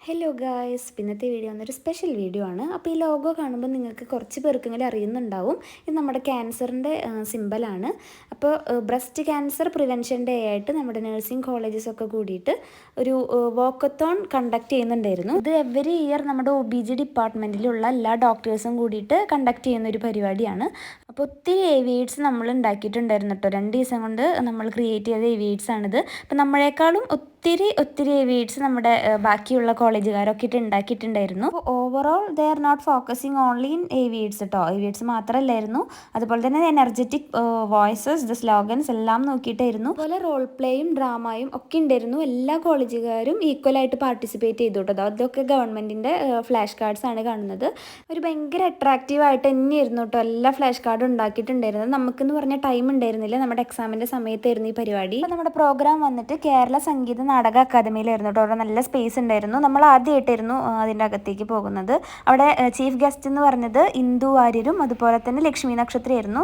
Hello guys, ഇന്നത്തെ video എന്നൊരു special video ആണ്. അപ്പോൾ ഈ ലോഗോ കാണുമ്പോൾ നിങ്ങൾക്ക് കുറച്ച് പേർക്കെങ്കിലും അറിയുന്നുണ്ടാവും. ഇത് നമ്മുടെ ക്യാൻസറിൻ്റെ സിമ്പലാണ്. അപ്പോൾ ബ്രസ്റ്റ് ക്യാൻസർ പ്രിവെൻഷൻ ഡേ ആയിട്ട് നമ്മുടെ നഴ്സിംഗ് കോളേജസൊക്കെ കൂടിയിട്ട് ഒരു വാക്കത്തോൺ കണ്ടക്ട് ചെയ്യുന്നുണ്ടായിരുന്നു. ഇത് എവറി ഇയർ നമ്മുടെ OBG ഡിപ്പാർട്ട്മെൻറ്റിലുള്ള എല്ലാ ഡോക്ടേഴ്സും കൂടിയിട്ട് കണ്ടക്ട് ചെയ്യുന്ന ഒരു പരിപാടിയാണ്. അപ്പോൾ ഒത്തിരി എവിയേഡ്സ് നമ്മൾ ഉണ്ടാക്കിയിട്ടുണ്ടായിരുന്നു കേട്ടോ. 2 ദിവസം കൊണ്ട് നമ്മൾ ക്രിയേറ്റ് ചെയ്ത എവിയേഡ്സ് ആണിത്. അപ്പോൾ നമ്മളെക്കാളും ഒത്തിരി എവിയേഡ്സ് നമ്മുടെ ബാക്കിയുള്ള കോളേജുകാരൊക്കെ ഉണ്ടാക്കിയിട്ടുണ്ടായിരുന്നു. അപ്പോൾ overall they are not focusing only in AV aids കേട്ടോ. ഏവിയേഡ്സ് മാത്രമല്ലായിരുന്നു, അതുപോലെ തന്നെ എനർജറ്റിക് വോയിസസ്, ദ സ്ലോഗൻസ് എല്ലാം നോക്കിയിട്ടായിരുന്നു. അതുപോലെ റോൾ പ്ലേയും ഡ്രാമയും ഒക്കെ ഉണ്ടായിരുന്നു. എല്ലാ കോളേജുകാരും ഈക്വലായിട്ട് പാർട്ടിസിപ്പേറ്റ് ചെയ്തു കേട്ടോ. അതൊക്കെ ഗവൺമെൻറ്റിൻ്റെ ഫ്ലാഷ് കാർഡ്സ് ആണ് കാണുന്നത്. ഒരു ഭയങ്കര അട്രാക്റ്റീവായിട്ട് തന്നെയായിരുന്നു കേട്ടോ എല്ലാ ഫ്ലാഷ് കാർഡും ഉണ്ടാക്കിയിട്ടുണ്ടായിരുന്നത്. നമുക്കെന്ന് പറഞ്ഞ ടൈം ഉണ്ടായിരുന്നില്ല, നമ്മുടെ എക്സാമിൻ്റെ സമയത്തായിരുന്നു ഈ പരിപാടി. അപ്പോൾ നമ്മുടെ പ്രോഗ്രാം വന്നിട്ട് കേരള സംഗീത നാടക അക്കാദമിയിലായിരുന്നു കേട്ടോ. അവിടെ നല്ല സ്പേസ് ഉണ്ടായിരുന്നു. നമ്മൾ ആദ്യമായിട്ടായിരുന്നു അതിൻ്റെ അകത്തേക്ക് പോകുന്നത്. അവിടെ ചീഫ് ഗസ്റ്റ് എന്ന് പറഞ്ഞത് ഇന്ദു വാര്യരും അതുപോലെ തന്നെ ലക്ഷ്മി നക്ഷത്രയായിരുന്നു.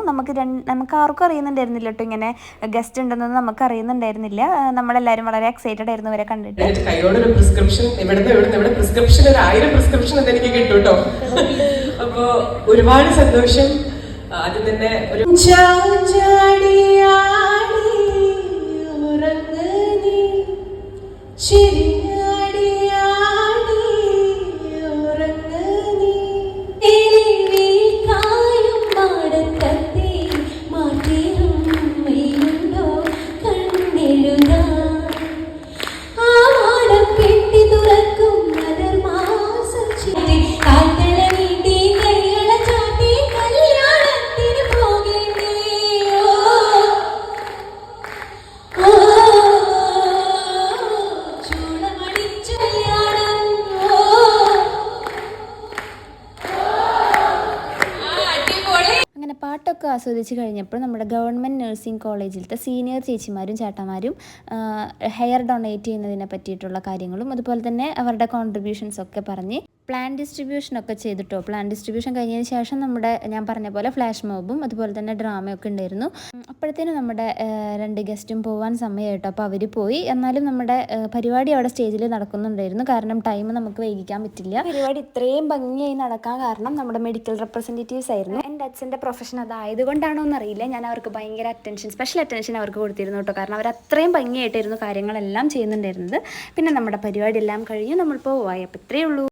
നമുക്ക് ആർക്കും അറിയുന്നുണ്ടായിരുന്നില്ല കേട്ടോ ഇങ്ങനെ ഗസ്റ്റ് ഉണ്ടെന്നൊന്നും നമുക്ക് അറിയുന്നുണ്ടായിരുന്നില്ല. നമ്മളെല്ലാവരും വളരെ എക്സൈറ്റഡ് ആയിരുന്നു ഇവരെ കണ്ടിട്ട്. കൈയോടൊരു പ്രിസ്ക്രിപ്ഷൻ ഇവിടെ പ്രിസ്ക്രിപ്ഷൻ ഒരു 1000 പ്രിസ്ക്രിപ്ഷൻ എനിക്ക് കിട്ടും കേട്ടോ. അപ്പോ ഒരുപാട് സന്തോഷം. ആദ്യം തന്നെ ഒരു പാട്ടൊക്കെ ആസ്വദിച്ച് കഴിഞ്ഞപ്പോൾ നമ്മുടെ ഗവൺമെൻറ് നഴ്സിംഗ് കോളേജിലത്തെ സീനിയർ ചേച്ചിമാരും ചേട്ടന്മാരും ഹെയർ ഡൊണേറ്റ് ചെയ്യുന്നതിനെ പറ്റിയിട്ടുള്ള കാര്യങ്ങളും അതുപോലെ തന്നെ അവരുടെ കോൺട്രിബ്യൂഷൻസൊക്കെ പറഞ്ഞ് പ്ലാൻ ഡിസ്ട്രിബ്യൂഷനൊക്കെ ചെയ്തിട്ടോ. പ്ലാൻ ഡിസ്ട്രിബ്യൂഷൻ കഴിഞ്ഞതിന് ശേഷം നമ്മുടെ ഞാൻ പറഞ്ഞ പോലെ ഫ്ലാഷ് മോബും അതുപോലെ തന്നെ ഡ്രാമയൊക്കെ ഉണ്ടായിരുന്നു. അപ്പോഴത്തേനും നമ്മുടെ 2 ഗസ്റ്റും പോകാൻ സമയമായിട്ടോ. അപ്പോൾ അവർ പോയി. എന്നാലും നമ്മുടെ പരിപാടി അവിടെ സ്റ്റേജിൽ നടക്കുന്നുണ്ടായിരുന്നു. കാരണം ടൈം നമുക്ക് വൈകിക്കാൻ പറ്റില്ല. പരിപാടി ഇത്രയും ഭംഗിയായി നടക്കാൻ കാരണം നമ്മുടെ മെഡിക്കൽ റെപ്രസെൻറ്റേറ്റീവ്സ് ആയിരുന്നു. എൻ്റെ അച്ഛൻ്റെ പ്രൊഫഷൻ അതായതുകൊണ്ടാണോ എന്നറിയില്ല, ഞാൻ അവർക്ക് ഭയങ്കര സ്പെഷ്യൽ അറ്റൻഷൻ അവർക്ക് കൊടുത്തിരുന്നു കേട്ടോ. കാരണം അവർ അത്രയും ഭംഗിയായിട്ടായിരുന്നു കാര്യങ്ങളെല്ലാം ചെയ്യുന്നുണ്ടായിരുന്നത്. പിന്നെ നമ്മുടെ പരിപാടി എല്ലാം കഴിഞ്ഞു, നമ്മൾ പോവായി. അപ്പോൾ ഇത്രയേ ഉള്ളൂ.